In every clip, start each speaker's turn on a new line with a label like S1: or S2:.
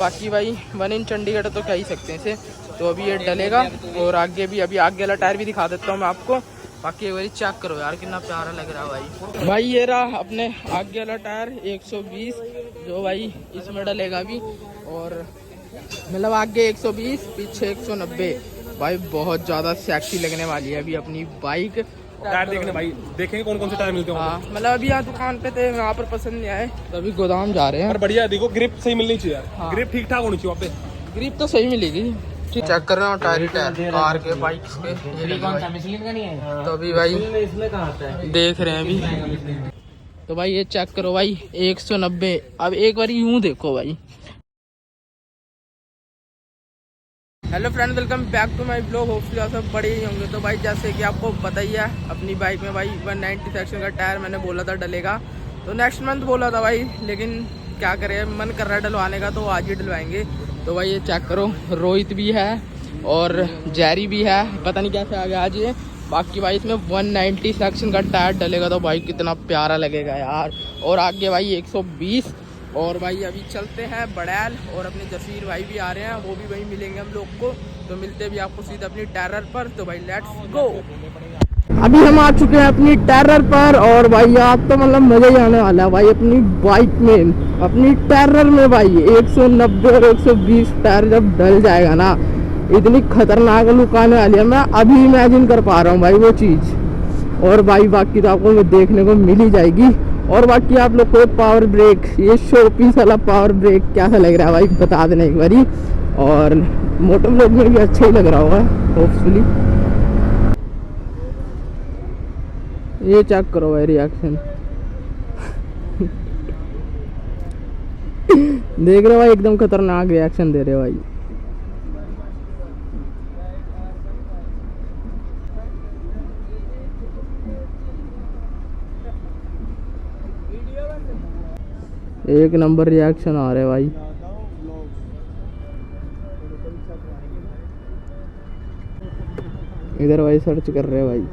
S1: बाकी भाई one in Chandigarh तो क्या ही सकते हैं इसे। तो अभी ये डलेगा और आगे भी, अभी आगे वाला टायर भी दिखा देता हूँ मैं आपको। बाकी एक बार चेक करो यार कितना प्यारा लग रहा है भाई। भाई ये रहा अपने आगे वाला टायर 120 जो भाई इसमें डलेगा अभी। और मतलब आगे 120 पीछे 190। भाई बहुत ज़्यादा सेक्सी लगने वाली है अभी अपनी बाइक।
S2: टायर देखने भाई, देखेंगे कौन कौन से टायर मिलते हैं।
S1: हाँ मतलब अभी यहाँ दुकान पे थे, वहाँ पर पसंद नहीं आए तो अभी गोदाम जा रहे हैं।
S2: पर बढ़िया देखो, ग्रिप सही मिलनी चाहिए।
S1: हाँ।
S2: ग्रिप ठीक ठाक होनी चाहिए वहाँ पे।
S1: ग्रिप तो सही मिलेगी। चेक कर रहे हो टायर कार के बाइक्स के। तो अभी भाई देख रहे हैं अभी। तो भाई ये चेक करो भाई 190। अब एक बार यूं देखो भाई। Hello friend, welcome back to my blog. Hopefully आप सब बड़े ही होंगे। तो भाई जैसे कि आपको पता ही है अपनी बाइक में भाई 190 सेक्शन का टायर मैंने बोला था डलेगा, तो नेक्स्ट मंथ बोला था भाई, लेकिन क्या करें मन कर रहा है डलवाने का तो आज ही डलवाएंगे। तो भाई ये चेक करो, रोहित भी है और जैरी भी है, पता नहीं कैसे आ गया आज ये। बाकी भाई इसमें 190 सेक्शन का टायर डलेगा तो भाई कितना प्यारा लगेगा यार। और आगे भाई 120। और भाई अभी चलते हैं बड़ैल और अपने जसीर भाई भी आ रहे हैं, वो भी वहीं मिलेंगे हम लोग को। तो मिलते भी आपको सीधा अपनी टेरर पर। तो भाई लेट्स गो। अभी हम आ चुके हैं अपनी टेरर पर और भाई आज तो मतलब मजा ही आने वाला है भाई अपनी बाइक में, अपनी टेरर में। भाई 190 और 120 टायर जब डल जाएगा ना, इतनी खतरनाक लुक आने वाली है, मैं अभी इमेजिन कर पा रहा हूँ भाई वो चीज़। और भाई बाकी तो आपको देखने को मिल ही जाएगी। और बाकी आप लोग को पावर ब्रेक, ये शो पीस वाला पावर ब्रेक कैसा लग रहा है भाई बता देना एक बारी। और मोटर ब्लॉग में भी अच्छा ही लग रहा होगा होपफुली। ये चेक करो भाई रिएक्शन देख रहे हो भाई, एकदम खतरनाक रिएक्शन दे रहे हो भाई। एक नंबर रिएक्शन आ रहे भाई। इधर भाई सर्च कर रहे भाई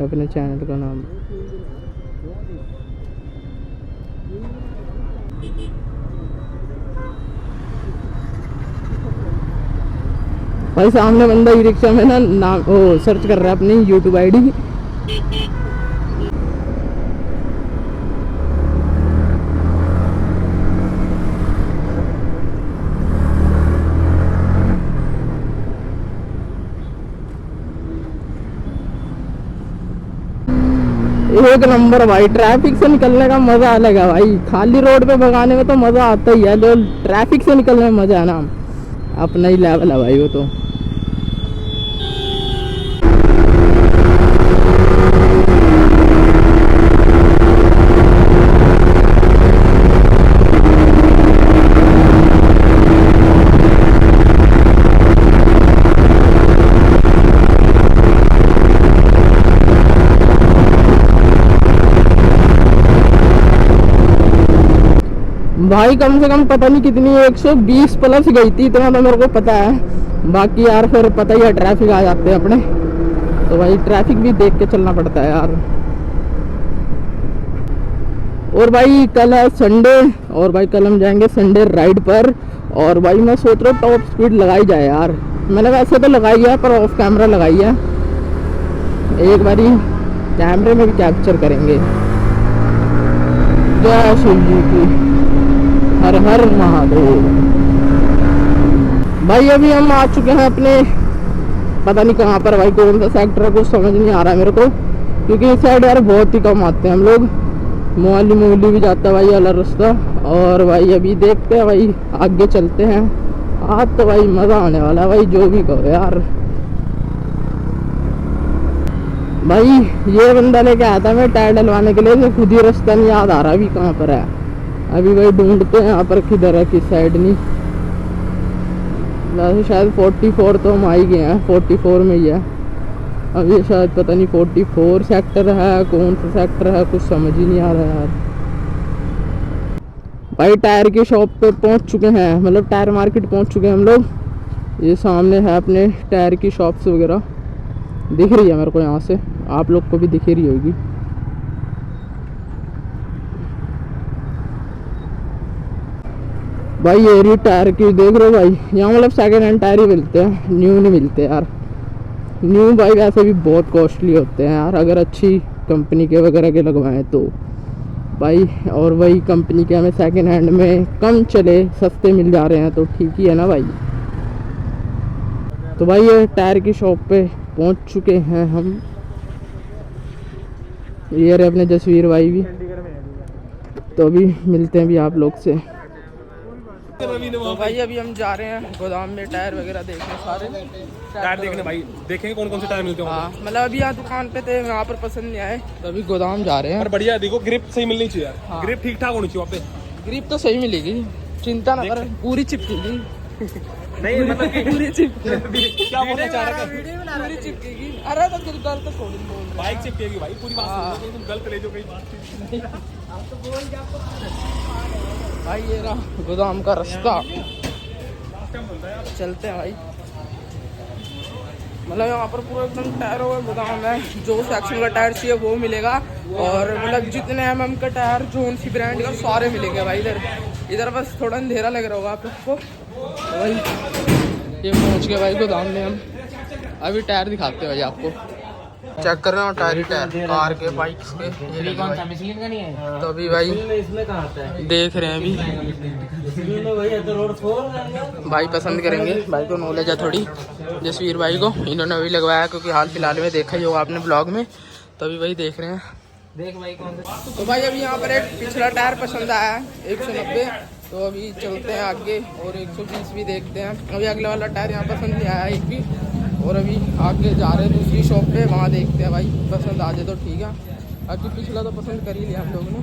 S1: अपने चैनल का नाम। भाई सामने बंदा ई रिक्शा में ना नाम ओ सर्च कर रहा है अपनी यूट्यूब आईडी। एक नंबर भाई, ट्रैफिक से निकलने का मजा अलग है भाई। खाली रोड पे भगाने में तो मजा आता ही है, जो ट्रैफिक से निकलने में मजा है ना, अपना ही लेवल है भाई वो तो। भाई कम से कम पता नहीं कितनी 120 प्लस गई थी, इतना तो मेरे को पता है। बाकी यार फिर पता ही है ट्रैफिक आ जाते हैं अपने, तो भाई ट्रैफिक भी देख के चलना पड़ता है यार। और भाई कल है संडे और भाई कल हम जाएंगे संडे राइड पर। और भाई मैं सोच रहा हूँ टॉप स्पीड लगाई जाए यार। मैंने वैसे तो लगाई है पर ऑफ कैमरा लगाई है, एक बारी कैमरे में भी कैप्चर करेंगे। जय शिव जी की, हर हर महादेव। भाई अभी हम आ चुके हैं अपने पता नहीं कहाँ पर भाई, कौन सा सेक्टर है कुछ समझ नहीं आ रहा है मेरे को, क्योंकि इस साइड यार बहुत ही कम आते हैं हम लोग। मोहाली भी जाता है भाई वाला रास्ता। और भाई अभी देखते हैं भाई, आगे चलते हैं। आज तो भाई मज़ा आने वाला है भाई, जो भी कहो यार। भाई ये बंदा लेके आया था मैं टायर डलवाने के लिए, तो खुद ही रास्ता नहीं याद आ रहा अभी कहाँ पर है। अभी भाई ढूंढते हैं यहाँ पर किधर है, किस साइड नहीं। वैसे शायद 44 तो हम आ ही गए हैं, 44 में ही है। अब ये शायद पता नहीं 44 सेक्टर है, कौन सा सेक्टर है कुछ समझ ही नहीं आ रहा यार। भाई टायर की शॉप पे पहुंच चुके हैं, मतलब टायर मार्केट पहुंच चुके हैं हम लोग। ये सामने है अपने टायर की शॉप्स वगैरह, दिख रही है मेरे को यहाँ से, आप लोग को भी दिख रही होगी। भाई ये रही टायर की, देख रहे हो भाई, यहाँ मतलब सेकेंड हैंड टायर ही मिलते हैं, न्यू नहीं मिलते यार। न्यू भाई वैसे भी बहुत कॉस्टली होते हैं यार, अगर अच्छी कंपनी के वगैरह के लगवाएं तो भाई। और वही कंपनी के हमें सेकेंड हैंड में कम चले सस्ते मिल जा रहे हैं तो ठीक ही है ना भाई। तो भाई ये टायर की शॉप पे पहुंच चुके हैं हम। ये रहे अपने जसवीर भाई भी, तो अभी मिलते हैं भी आप लोग से। तो भाई अभी हम जा रहे हैं गोदाम में टायर वगैरह देखने, सारे
S2: टायर देखने भाई, देखेंगे कौन कौन से टायर मिलते हैं।
S1: हाँ मतलब अभी यहाँ दुकान पे थे, वहाँ पर पसंद नहीं आए तो अभी गोदाम जा रहे हैं।
S2: पर बढ़िया देखो, ग्रिप सही मिलनी चाहिए यार।
S1: हाँ।
S2: ग्रिप ठीक ठाक होनी चाहिए वहाँ पे।
S1: ग्रिप तो सही मिलेगी, चिंता ना कर, पूरी चिपकेगी।
S2: नहीं मतलब कि
S1: पूरी चिपकेगी,
S2: क्या बोलना चाह रहा है?
S1: पूरी चिपकेगी। अरे तो दिल कर तो छोड़ बोल,
S2: बाइक चिपकेगी भाई, पूरी बात
S1: हाँ।
S2: सुनो, तुम गलत ले जाओ कहीं बात।
S1: भाई ये रहा गोदाम का रास्ता, चलते हैं भाई। मतलब यहाँ पर पूरा एकदम टायरों का गोदाम है, जो सेक्शन का टायर चाहिए वो मिलेगा। और मतलब जितने MM का टायर जो सी ब्रांड का सारे मिलेंगे भाई इधर। इधर बस थोड़ा अंधेरा लग रहा होगा आप लोग को। तो भाई ये पहुँच गए भाई गोदाम में हम। अभी टायर दिखाते हैं भाई आपको, चेक कर रहे हो टायर ही टायर कार के, बाइक्स के। ये कौन सा मिशलिन का नहीं है? तो अभी भाई इसमें कहाँ आता है देख रहे हैं अभी भाई, पसंद करेंगे। भाई को नॉलेज है थोड़ी, जसवीर भाई को, इन्होंने अभी लगवाया क्योंकि हाल फिलहाल में देखा ही होगा आपने ब्लॉग में। तो अभी भाई देख रहे हैं, देख भाई कौन सा। तो भाई अभी यहाँ पर एक पिछला टायर पसंद आया है 190, तो अभी चलते हैं आगे और 120 भी देखते हैं। अभी अगले वाला टायर यहाँ पसंद नहीं आया एक भी, और अभी आगे जा रहे हैं दूसरी शॉप पे, वहाँ देखते हैं भाई, पसंद आ जाए तो ठीक है। बाकी पिछला तो पसंद कर ही लिया हम लोगों ने,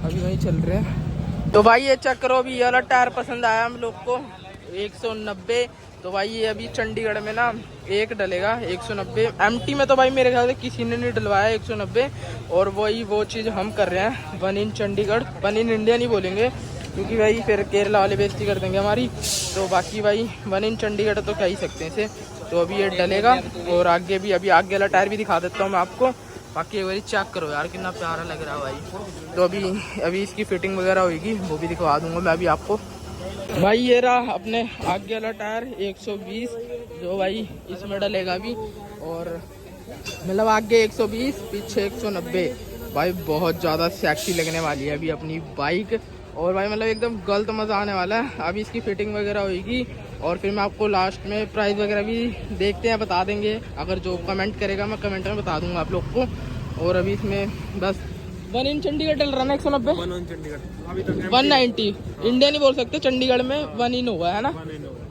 S1: अभी वहीं चल रहे हैं। तो भाई ये चेक करो, अभी ये वाला टायर पसंद आया हम लोग को 190। तो भाई ये अभी चंडीगढ़ में ना एक डलेगा 190, MT में तो भाई मेरे ख्याल से किसी ने नहीं डलवाया 190। और वही वो चीज़ हम कर रहे हैं, 1 इन चंडीगढ़, 1 इन इंडिया नहीं बोलेंगे क्योंकि भाई फिर केरला वाले बेइज्जती कर देंगे हमारी। तो बाकी भाई 1 इन चंडीगढ़ तो कह ही सकते हैं इसे। तो अभी ये डलेगा और आगे भी, अभी आगे वाला टायर भी दिखा देता हूँ मैं आपको। बाकी एक बार चेक करो यार कितना प्यारा लग रहा है भाई। तो अभी इसकी फिटिंग वगैरह होगी, वो भी दिखवा दूंगा मैं अभी आपको। भाई ये रहा अपने आगे वाला टायर 120, जो भाई इसमें डलेगा अभी। और मतलब आगे 120, पीछे 190। भाई बहुत ज़्यादा सेक्सी लगने वाली है अभी अपनी बाइक। और भाई मतलब एकदम गलत मज़ा आने वाला है। अभी इसकी फिटिंग वगैरह होगी और फिर मैं आपको लास्ट में प्राइस वगैरह भी देखते हैं, बता देंगे। अगर जो कमेंट करेगा मैं कमेंट में बता दूंगा आप लोग को। और अभी इसमें बस 1 इन चंडीगढ़ डल रहा है ना 190,
S2: 1 इन चंडीगढ़ अभी तक
S1: 190 इंडिया नहीं बोल सकते, चंडीगढ़ में 1 इन हुआ है ना।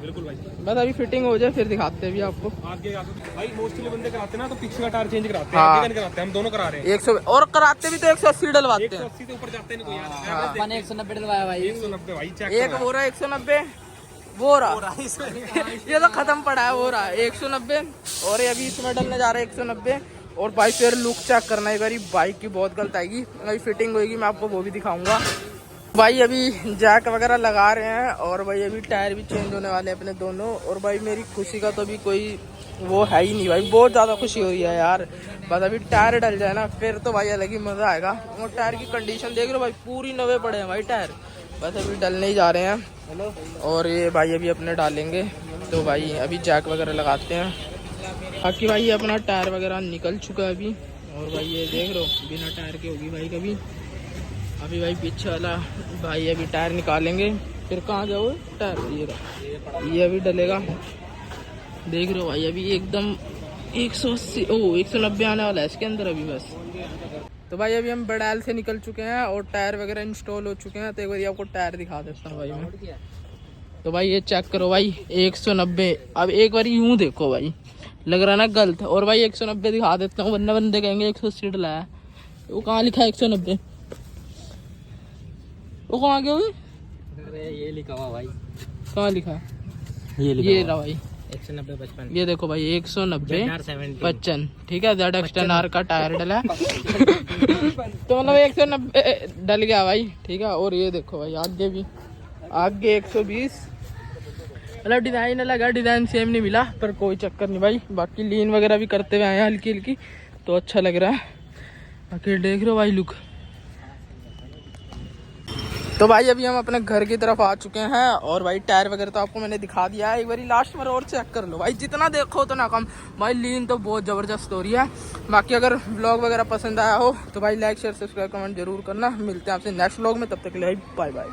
S2: बिल्कुल भाई,
S1: बस अभी फिटिंग हो जाए फिर दिखाते हैं भी आपको।
S2: आगे भाई मोस्टली बंदे कराते हैं ना, तो पीछे का टायर चेंज कराते हैं,
S1: हाँ।
S2: आगे का नहीं कराते, हम दोनों करा रहे हैं।
S1: 100 और कराते भी तो 180 डलवाते हैं।
S2: 180 से ऊपर जाते नहीं कोई यार।
S1: हाँ।
S3: 190 डलवाया भाई,
S2: 190 भाई, चेक
S1: एक हो रहा है 190, वो रहा ये तो खत्म पड़ा है, वो रहा 190। और ये अभी इसमें डलने जा रहा है 190। और भाई फिर लुक चेक करना है भाई, बाइक की बहुत गलत आएगी। अभी फिटिंग होगी मैं आपको वो भी दिखाऊंगा। भाई अभी जैक वगैरह लगा रहे हैं और भाई अभी टायर भी चेंज होने वाले हैं अपने दोनों। और भाई मेरी खुशी का तो अभी कोई वो है ही नहीं भाई, बहुत ज़्यादा खुशी हो रही है यार। बस अभी टायर डल जाए ना फिर तो भाई अलग ही मज़ा आएगा। और टायर की कंडीशन देख लो भाई, पूरी नवे पड़े हैं भाई टायर, बस अभी डलने ही जा रहे हैं। और ये भाई अभी अपने डालेंगे, तो भाई अभी जैक वगैरह लगाते हैं। बाकी भाई अपना टायर वगैरह निकल चुका है अभी। और भाई ये देख लो बिना टायर के होगी भाई कभी। अभी भाई पीछे वाला भाई अभी टायर निकालेंगे, फिर कहाँ जाओ टायर, ये अभी डलेगा। देख रहे हो भाई अभी एकदम 180 190 आने वाला है इसके अंदर अभी बस। तो भाई अभी हम बड़ैल से निकल चुके हैं और टायर वगैरह इंस्टॉल हो चुके हैं। तो एक बार आपको टायर दिखा देता हूँ भाई मैं। तो भाई ये चेक करो भाई 190। अब एक बार यूँ देखो भाई, लग रहा ना गलत। और भाई 190 दिखा देता हूँ, वरना बंदे कहेंगे 180 डलाया। वो कहाँ लिखा है 190, वो कहाँ गया हुए?
S3: अरे ये लिखा हुआ भाई,
S1: कहाँ लिखा है? ये रहा भाई
S3: 190 55,
S1: ये देखो भाई 190 55, ठीक है। ZX10R का टायर डला है तो मतलब 190 डल गया भाई, ठीक है। और ये देखो भाई आगे भी, आगे 120। मतलब डिज़ाइन अलग है, डिज़ाइन सेम नहीं मिला, पर कोई चक्कर नहीं भाई। बाकी लीन वगैरह भी करते हुए आए हैं हल्की हल्की, तो अच्छा लग रहा है। बाकी देख रहे हो भाई लुक। तो भाई अभी हम अपने घर की तरफ आ चुके हैं और भाई टायर वगैरह तो आपको मैंने दिखा दिया है। एक बार लास्ट में और चेक कर लो भाई, जितना देखो उतना कम। भाई लीन तो बहुत ज़बरदस्त हो रही है। बाकी अगर व्लॉग वगैरह पसंद आया हो तो भाई लाइक शेयर सब्सक्राइब कमेंट जरूर करना। मिलते हैं आपसे नेक्स्ट व्लॉग में, तब तक के लिए बाय बाय।